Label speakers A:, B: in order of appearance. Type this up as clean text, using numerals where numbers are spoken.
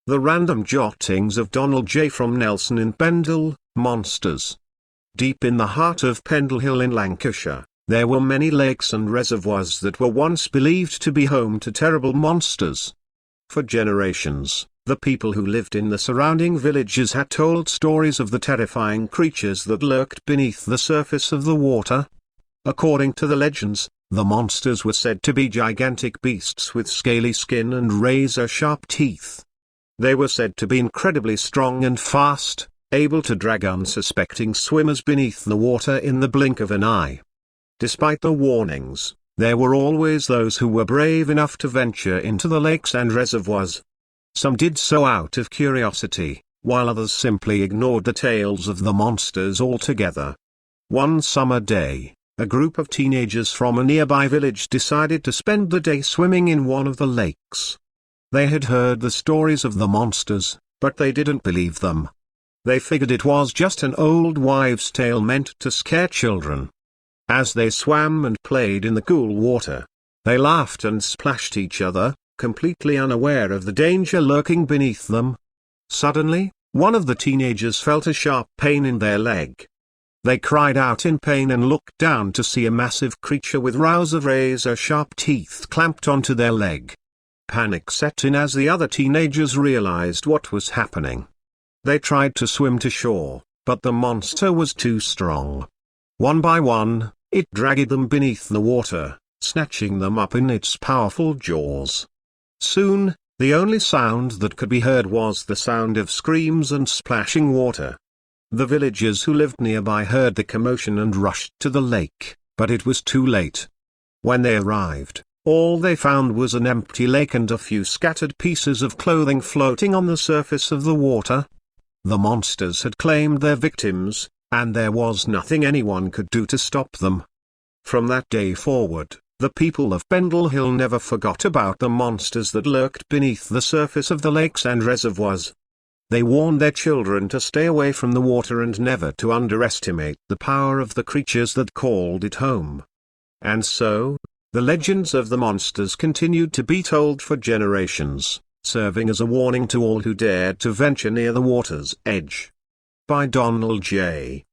A: The Random Jottings of Donald J. from Nelson in Pendle, Monsters. Deep in the heart of Pendle Hill in Lancashire, there were many lakes and reservoirs that were once believed to be home to terrible monsters. For generations, the people who lived in the surrounding villages had told stories of the terrifying creatures that lurked beneath the surface of the water. According to the legends, the monsters were said to be gigantic beasts with scaly skin and razor-sharp teeth. They were said to be incredibly strong and fast, able to drag unsuspecting swimmers beneath the water in the blink of an eye. Despite the warnings, there were always those who were brave enough to venture into the lakes and reservoirs. Some did so out of curiosity, while others simply ignored the tales of the monsters altogether. One summer day, a group of teenagers from a nearby village decided to spend the day swimming in one of the lakes. They had heard the stories of the monsters, but they didn't believe them. They figured it was just an old wives' tale meant to scare children. As they swam and played in the cool water, they laughed and splashed each other, completely unaware of the danger lurking beneath them. Suddenly, one of the teenagers felt a sharp pain in their leg. They cried out in pain and looked down to see a massive creature with rows of razor-sharp teeth clamped onto their leg. Panic set in as the other teenagers realized what was happening. They tried to swim to shore, but the monster was too strong. One by one, it dragged them beneath the water, snatching them up in its powerful jaws. Soon, the only sound that could be heard was the sound of screams and splashing water. The villagers who lived nearby heard the commotion and rushed to the lake, but it was too late. When they arrived, all they found was an empty lake and a few scattered pieces of clothing floating on the surface of the water. The monsters had claimed their victims, and there was nothing anyone could do to stop them. From that day forward, the people of Pendle Hill never forgot about the monsters that lurked beneath the surface of the lakes and reservoirs. They warned their children to stay away from the water and never to underestimate the power of the creatures that called it home. And so, the legends of the monsters continued to be told for generations, serving as a warning to all who dared to venture near the water's edge. By Donald J.